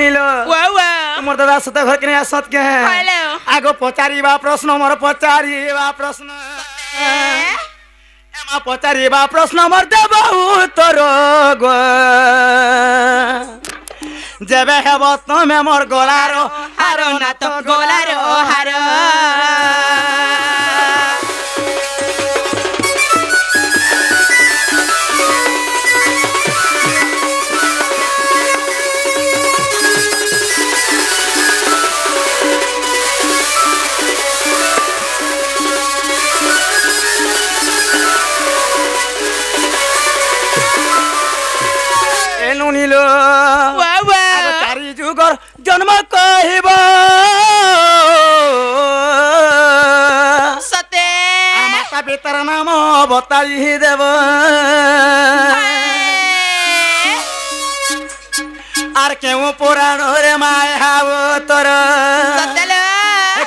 नीलो तुम दादा सत घर के आसत के आगो पचारिबा प्रश्न मोर पचारिबा प्रश्न एमा पचारिबा प्रश्न मोर देब उत्तर गो जेबे हेब तमे मोर गलार हार ना तो गलार हार नीलो चारि जुगर जन्म कहब सते माता पितार नाम बताई देव आर केउ पुराण रे मायाव तोर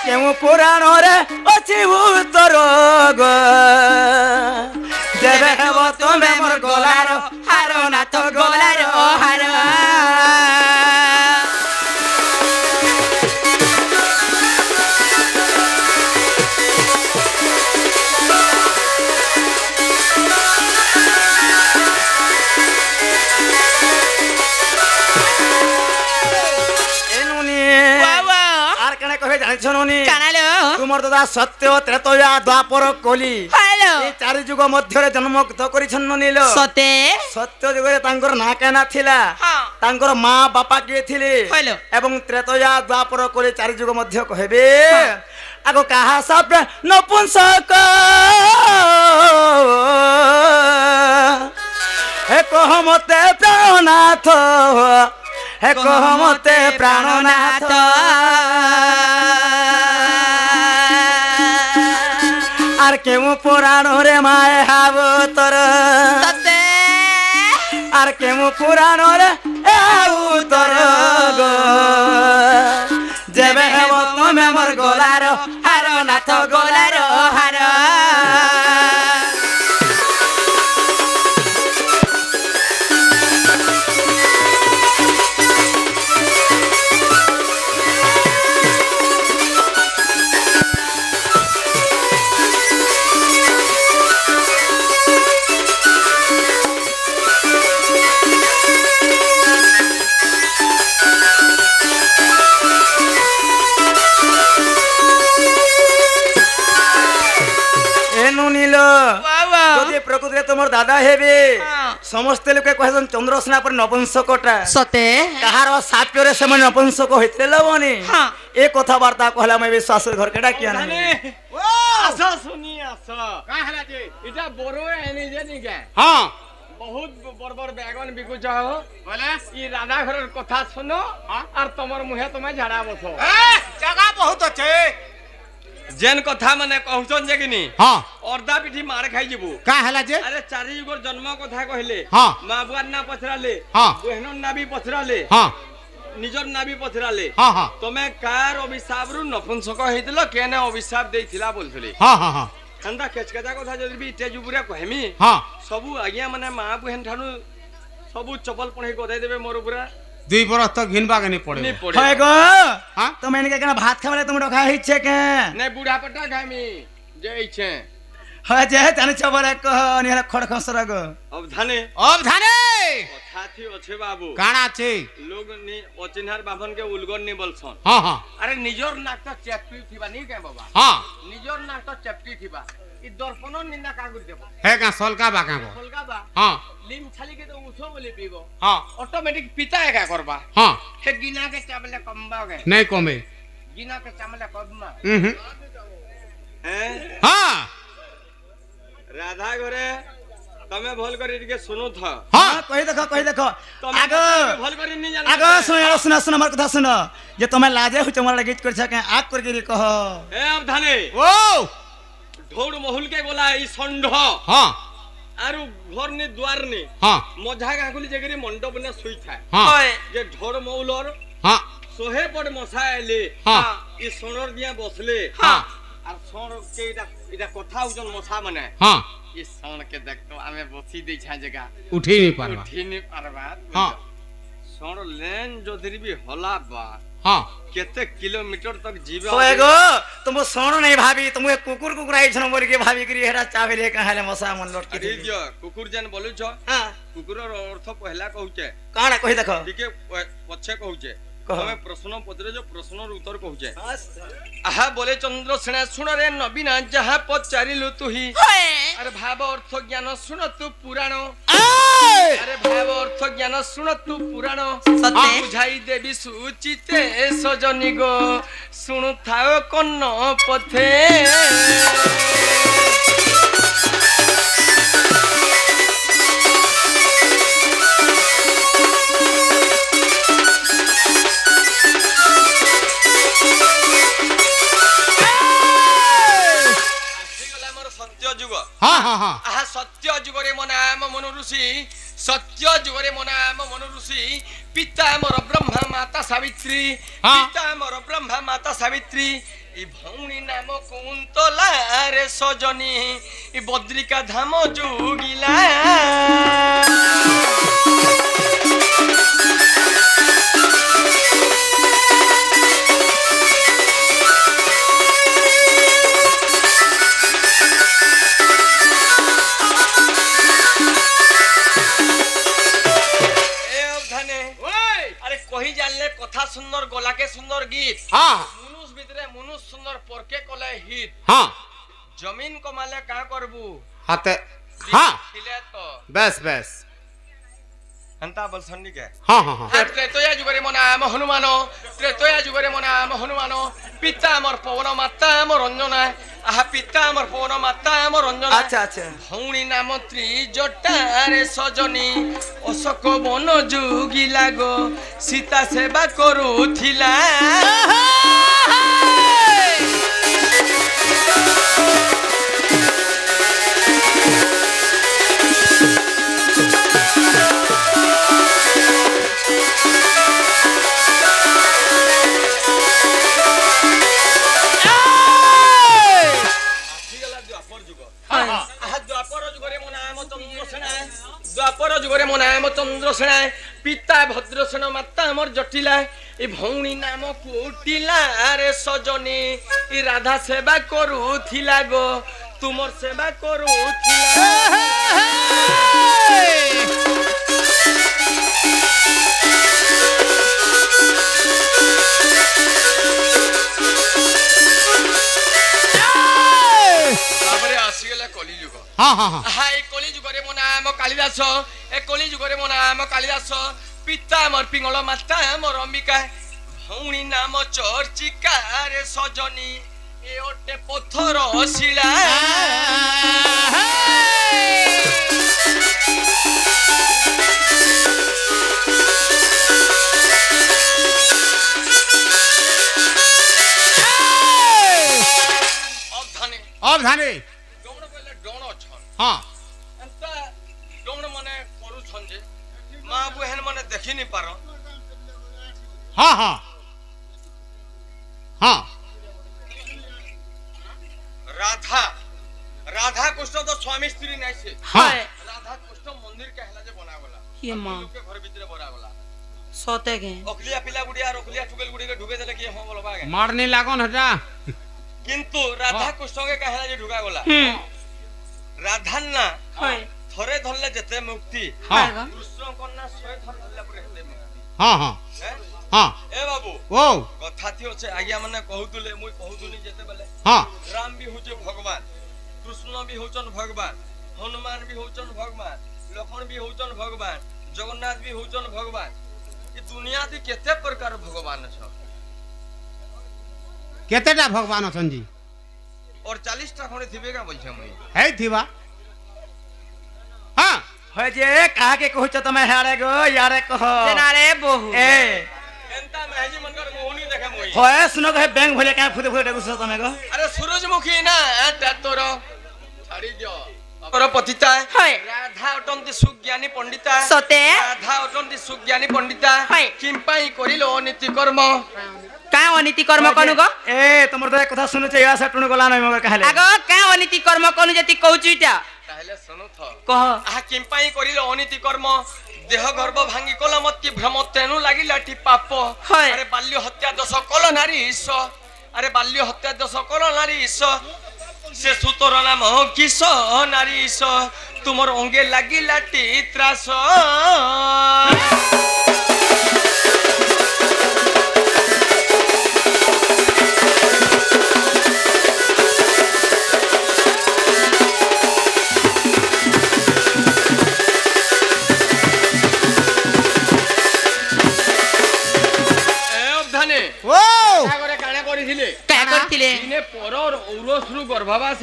केउ पुराण रे अछि उत्तर गो जेबे हेब तमे मोर गलार हार ना तो गलार हार तुमर दादा सत्य त्रेतया द्वापर कली चारि जुग मध्य जन्म नील सत्य सत्य जुग तांकर ना केना थिला तांकर माँ बापा किए थिले एवं त्रेतया द्वापर कली चारि जुग मध्य कहबे आगो कहा सब नपुंसक हे कह मते प्राणनाथ हे कह मते प्राणनाथ आर केउ पुराण रे माय हाव तोर आर केउ पुराण रे हाव तोर गो जेबे हेब तमे मोर गलार हार नाथ गलार हार प्रकृति तुम दादा हेबे समस्त लोक कहसन चंद्रसेना पर नपुंसकटा सते कहार साप्य से नपुंसक होते लबनी ए कथावार्ता कहला मैं विश्वास घर केडा किया नहीं आसा सुनी आसा का हला जे इटा बोरो एनी जे नि के हां बहुत बरबर बैगन बिकु जाओ बोले ई राधा घर कथा सुनो और तमर मुहे तुमे झाड़ा बसो जगह बहुत अच्छे जेन कथा माने कहउछन जे किनी हां अर्धा पिठी मार खाइ जेबू का हला जे अरे चारि जुगर जन्म कथा कहले हां मां बुआर ना पछराले हां बहनन ना भी पछराले हां निजर ना भी पछराले हां हां तमे कार अभिशाप रु नपुंसक हेतिलो केने अभिशाप देथिला बोलथले हां हां हां अंदा केचकजा कथा जदी भी इटे जुबुरा कहमी हां सबु आज्ञा माने मां बहन ठानु सबु चपल पणे गदाई देबे मोर पुरा दुई बरस तक घिनबा के नहीं पड़े होय गो हां तो मैंने केना भात खावले तुम रखा है छे के नहीं बूढ़ा पट्टा खामी जे छे ह जे तने चबरे कह निहरा खड़ खसरा गो अब धाने कथाथी अच्छे बाबू काना छे लोग नि अचिन्हार बाभन के उलगन नि बोलछन हां हां अरे निजोर नाक तो चेपटी थिबा नहीं के बाबा हां निजोर नाक तो चेपटी थिबा इ दर्पण निंदा का गुद देबो हे का सोलका बा बा हां लिम छाली के तो उछो बोले पीबो हां ऑटोमेटिक पिता है का करबा हां हे गिना के चावले कमबा के नहीं कमे गिना के चावले कमबा हैं हां राधा घरे तमे भल करी के सुनो था हां कहि देखो आगो भल करी नहीं जान आगो सुन हमर कथा सुन जे तमे लाजे हो तमरा गीत कर छके आग कर गिरी कह ए अब धाने ओ ढोड़ महुल के गोला ई संढ हां आरु घर ने द्वार ने हां मझा गागुली जगरी मंडप ने सुई थाए हां जे ढोड़ महुलर हां सोहे पड़ मसा आले हां ई सोनर दिया बसले हां আর সর কে এটা কথা উজন মশা মানে হ্যাঁ এই সর কে দেখতো আমি বসি দেই ছা জায়গা উঠি নি পারবা উঠি নি পারবা হ্যাঁ सोण लेन जोधरी भी होला बा हां केते किलोमीटर तक जीवे होए गो तुम सोण नहीं भाभी तुम कुकुर कुकुर आई छन बोल के भाभी करी हेरा चावेले कहाले मसा मन लट अरे दियो कुकुर जन बोलु छ हां कुकुर अर्थ पहला कहूचे काना कहि देखो ठीक है पछे कहूचे हमें प्रश्न पत्रे जो प्रश्न उत्तर कहूचे बस आहा बोले चंद्र सेना सुन रे नवीन जहा पचारिलु तुही अरे भाव अर्थ ज्ञान सुन तू पुराण अरे भाव अर्थ ज्ञान सुन तू पुराण सत्य बुझाई देवी सुचिते सजनी गो सुनु थाओ कन्न पथे हां हां हां आहा सत्य जुगरे मो नाम मनु ऋषि सत्य जुगरे मो नाम मनु ऋषि पिता मोर ब्रह्मा माता सावित्री पिता मोर ब्रह्मा माता सावित्री ई भौणी नाम कुंतला रे सजनी ई बद्रिका धाम जुगिला कही जानले कथा सुंदर गला के सुंदर गीत हां मनुष्य भितरे मनुष्य सुंदर परके कले हित हां जमीन कमाले का करबू हाते हां खिले तो बस बस हंता बोल सन्नी के हां हां हां त्रेतया जुगरे मो नाम हनुमान त्रेतया जुगरे मो नाम हनुमान पिता मोर पवन माता मोर रंजना आहा पिता मोर पवन माता मोर रंजना अच्छा अच्छा भौणी नाम त्रिजटा रे सजनी अशोक वन जुगी लागो सीता सेवा करूथिला द्वापर जुगरे मो नाम चंद्रसेना पिता भद्रसेन माता मोर जटिला ए भौणी नाम कुटिला रे सजनी ई राधा सेवा करूथिला गो तुमर सेवा करूथिला हां हां हां हाय कली जुगरे मो नाम कालिदास ए कली जुगरे मो नाम कालिदास पिता मोर पिंगल माता मोर अंबिका भौणी नाम चर्चिका रे सजनी ए ओटे पत्थर शिला अब धाने हां अंता डोंगड़ मने करू छन जे मां बहन मने देखि नि पारो हां हां हां राधा राधा कृष्ण तो स्वामी स्त्री नै से हां राधा कृष्ण मंदिर के हला जे बना गला ये मां के घर भीतर बना गला सोते के ओखलिया पिला गुडिया रोखलिया टुकेल गुडी के ढुके देले के हो बोलबा के मारने लागन हटा किंतु राधा कृष्ण के कहला जे ढुका गला राधा ना थरे धरले जते मुक्ति हां कृष्ण कन्या सोय थर धरले पुरे हेते मुक्ति हां हां हां ए बाबू ओ कथा थी होचे आज्ञा माने कहउतले मुई कहउतुनी जते बेले हां राम भी होचे भगवान कृष्ण भी होचन भगवान हनुमान भी होचन भगवान लक्ष्मण भी होचन भगवान जगन्नाथ भी होचन भगवान ई दुनिया थी केते प्रकार भगवान छ केतेटा भगवान अछन जी और 40 टा खणे थिबे का बोलछे मुई है थिबा हां होय जे कहा के कहू छ तमे हारे गो यारे कह जेना रे बहु ए एंता महजी मनकर मोहनी देखे मुई होय सुनो कहे बैंक भले का फुदे फुदे देखू तमे गो अरे सूरजमुखी ना तोर छाड़ी दियो और पतिता हाय राधा अटंती सुज्ञानी पंडिता सते राधा अटंती सुज्ञानी पंडिता हाय किंपाई करिलो नीति कर्म का अनीति कर्म कनु गो ए तमर तो एक कथा सुनु छ या सटुन गला नै मगर कहले आगो का अनीति कर्म कनु जति कहउछु इटा ताहले सुनु थ कह आ किंपाई करिलो अनीति कर्म देह गर्भ भांगी कल मती भ्रम तेणु लागिलाटी पाप अरे बाल्य हत्या दोष कल नारी ईश अरे बाल्य हत्या दोष कल नारी ईश से सुतोर नाम किस नारी ईश तुमर अंगे लागिलाटी त्रास गर्भवास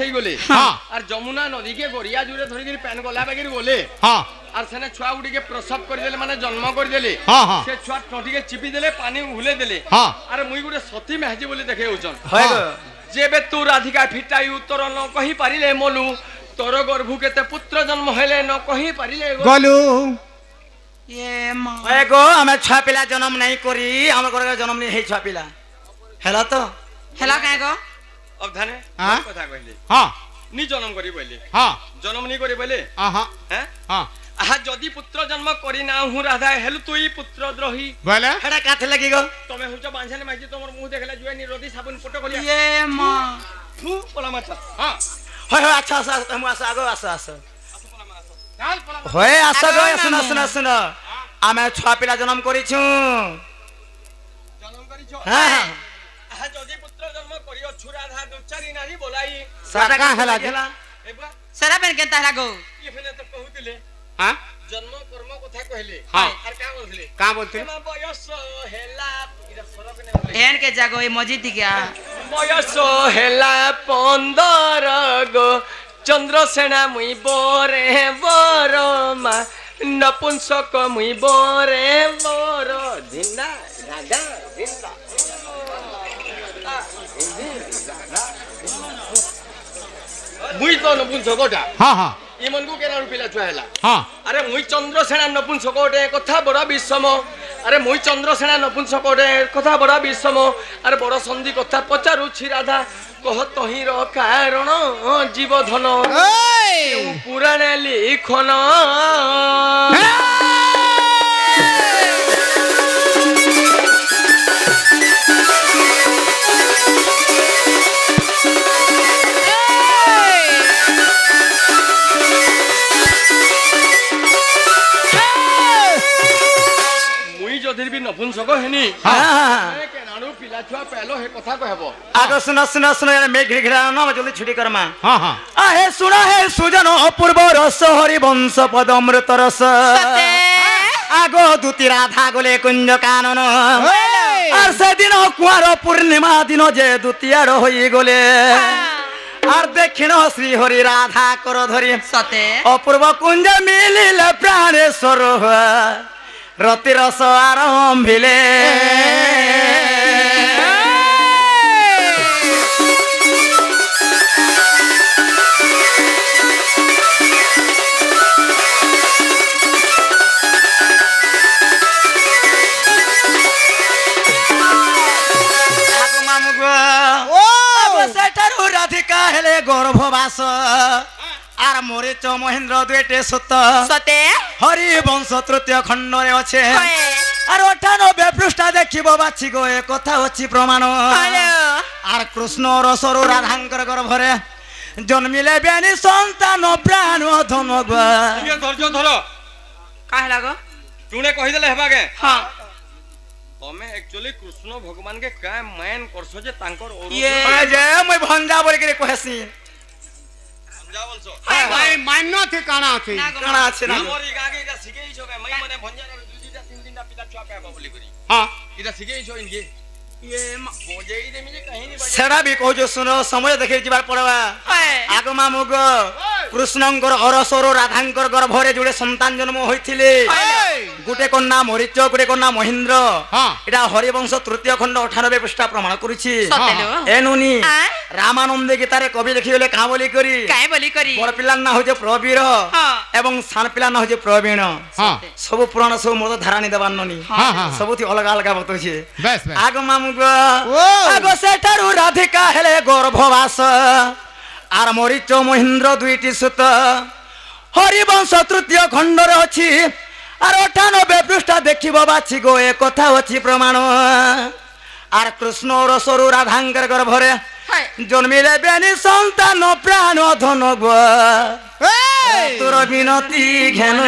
जमुना नदी के गोरिया जुड़े धरिक पैन गला बागिर गले और सेने छुआ गुडी के प्रसव कर देले माने जन्म कर देले से छुआ टोटी के चिपी देले पानी उहले देले अरे मुई गुडे सती मेहजी बोली देखे होचन जेबे तू राधिका फिटाई उत्तर न कहि पारिले मोलू तोर गर्भ केते पुत्र जन्म हेले न कहि पारिले गोलू ये मां ओए गो हमें छुआ पिला जन्म नहीं करी हमर घर जन्म नहीं हे छुआ पिला हेला तो हेला काहे गो अब धाने हाँ? कथा कहले हां नी जन्म करी बोले हां जन्म नी करी बोले हां हैं हां आहा जदी पुत्र जन्म करी ना हूं राधा हेलु तुई पुत्र द्रोही बोले हेडा काथे लगी गो तमे हुच बांझने माजी तोमर मुंह देखला जुए नी रोदी साबुन फोटो कलिया ये मां फू पला माचा हां होय होय अच्छा अच्छा हम आगो आसो आसो चाल पला होय आसो गो सुनो सुनो सुनो आमे छुआ पिला जन्म करी छु जन्म करी छो हां हां आहा जदी पुत्र जन्म करी छु राधा दो चारि नारी बोलाई साटा का हेला एबा सरा पेन केता हेला गो ये फेले तो कहउतिले हां जन्म कर्म कथा कहले हाँ। और का बोलथिले का बोलते तमा बयस हेला इरा सरक ने एहन के जागो ए मजीती क्या बयस हेला 15 गो चंद्रसेना मुई बोरे बरमा नपुंसक मुई बोरे बोर धिन्ना राधा धिन्ना मुई तो नपुंसकटा हां हां ई मन को केना रुपिला छुआला हां अरे मुई चंद्रसेना नपुंसकटे कथा बड़ा विषम अरे मुई चंद्रसेना नपुंसकटे कथा बड़ा विषम अरे बड़ संधि कथा पचारुछि राधा कह तहिर कारण जीवधन पुराण लिखन नपुंसक हेनी के नानु पिला छुआ पहलो हे कथा कहबो आगो सुनो सुनो सुनो यार मेघ घिरा न जल्दी छुटी करमा हां हां आहे सुनो हे सुजन अपूर्व रस हरि वंश पद अमृत रस आगो दूती राधा गोले कुंज कानन और से दिन कुआर पूर्णिमा दिन जे दूतियार होई गोले और दक्षिण श्री हरि राधा कर धरी सते अपूर्व कुंज मिलिले प्राणेश्वर रति रस आरंभिले राधिका हेले गर्भवास आर मरीच महेंद्र दुएटे सुत सते हरि वंश तृतीय खंड रे अच्छे आर 98 पृष्ठा देखिबो बाछि गो ए कथा अछि प्रमाण आर कृष्ण रसरु राधांकर गर्भरे जन्मिले बेनी संतान प्राण धन गो ये धैर्य धर काहे लागो तुने कहि देले हेबा के हां तमे एक्चुअली कृष्ण भगवान के काय मैन करसो जे तांकर और ये जे मैं भंजा बोल के कहसी समझा बोलसो भाई मान्य थे काना थे काना छै ना मोरी गागे इटा सिगेई छो के मई मने भंजा दुईटा तीन दिन पिता छुआ पे बोली करी हां इटा सिगेई छो इनके ये बोजेई दे मिले कहीं नहीं बजे सेडा भी कहजो सुनो समय देखे जिबार पड़वा आगमा मुग कृष्णंकर अरसर राधांकर गर्भरे जोड़े संतान जन्म होइथिले गुटे कन्या मरीच गुटे कन्या महेंद्र एटा हरिवंश तृतीय खंड 98 पृष्ठा प्रमाण करूछि एनुनी रामानंद गीतारे कवि लिखिले का बोली करी बड़ पिला ना होजे प्रवीर एवं सान पिला ना होजे प्रवीण सब पुराण सब मोर धारानी देवाननी सबथि अलग अलग बतोछि बस बस आगमा मुग आगो सेठारु राधिका हेले गर्भवास आर मरीच महेंद्र दुईटी सुत हरिवंश तृतीय खंड रे अछि আর 98 পৃষ্ঠা দেখিব বাছি গো এ কথা অছি প্রমাণ আর কৃষ্ণ রসরু রাধাঙ্কর গর্ভরে জন্মিলে বেনি সন্তান প্রাণ ধন গো তোর বিনতি ঘেন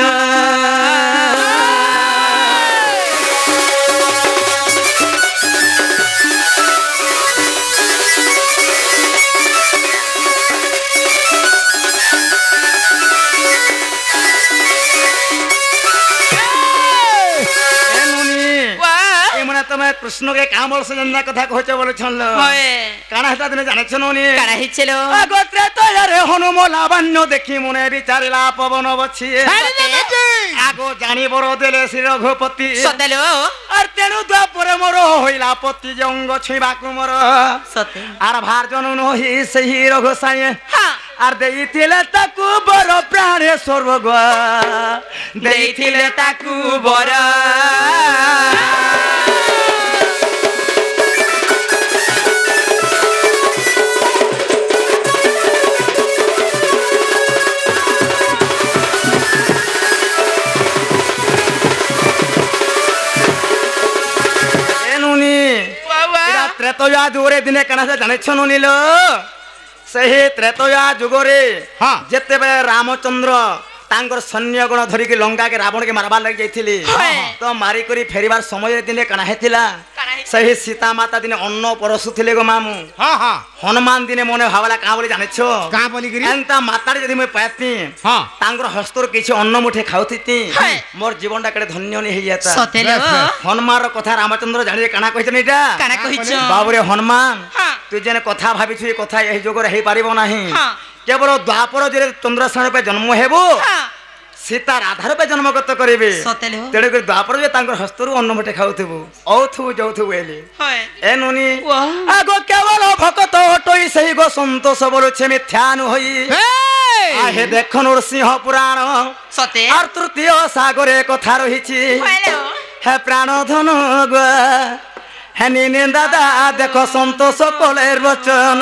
কৃষ্ণ কে কামল সজন্দা কথা কইছে বলেছন কানা হেতা দিনে জানেছ ননি কারা হিছিল আগত্রে তয়ারে হনুম লাবণ্য দেখি মনে বিচারিলা পবন বছি আগো জানি বড় দেলে শ্রী রঘুপতি সতেলো আর তেনু দ্বাপরে মোর হইলা পতি জঙ্গ ছুঁবা কুমর সতে আর ভার জনু নহি সেই রঘুসাই আর দেইছিলে তাকু বড় প্রাণে স্বর্গ দেইছিলে তাকু বড় ত্রেতয়া যুগরে দিনে কেনা জানেছ নীল সেই ত্রেতয়া যুগরে যেতেবেলে রামচন্দ্র তাঙ্কর সৈন্যগণ ধরিকি লঙ্কাকে রাবণকে মারবার লাগি যাইছিলি তো মারি করি ফেরিবার সময় দিনে কানা হেতিলা সেই সীতা মাতা দিনে অন্ন পরশুଥିଲେ গো মামু হনুমান দিনে মনে ভাবলা কা বলি জানেছ কা বলি গরি এন্তা মাতারে যদি মই পাইতি তাঙ্কর হস্তর কিছু অন্ন মুঠে খাউতিতি মোর জীবনটা কেড়ে ধন্য নি হইয়াতা সতেলো হনুমানর কথা রামচন্দ্র জানি কানা কইছেন এটা কারা কইছ বাবুরে হনুমান তুই যেন কথা ভাবিছু এই কথা এই যুগরে হেই পারিব নাহি কেবল দ্বাপর যে চন্দ্রসেন রূপে জন্ম হেব সীতা রাধা রূপে জন্মগত করিবে তেণু করে দ্বাপর যে তাঙ্কর হস্তরু অন্ন মুঠে খাউথিবু ঔথিবু যৌথিবু এলি এ নুনি আগো কেবল ভকত হটই সেই গো সন্তোষ বলছে মিথ্যানু হই আহে দেখুন সিংহ পুরাণ সতে আর তৃতীয় সাগরে কথা রহিছি হে প্রাণ ধন গো হে নিনে দাদা দেখো সন্তোষ কলের বচন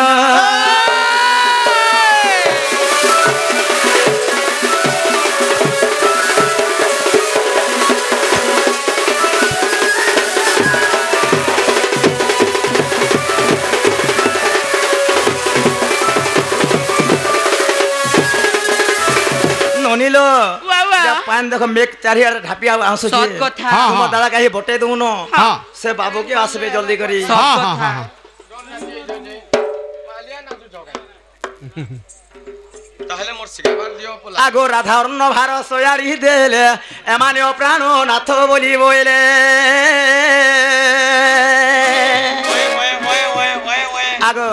नीलो पान देखो मेक चारियार ढापिया आंसू सत कथा तुम दादा कहीं बटे दून से बाबू के आसबे जल्दी करी सत कथा তাহলে মোর শিখাবার দিও পোলা আগো রাধা অন্য ভার সয়ারি দেলে এমানে প্রাণ নাথ বলি বইলে আগো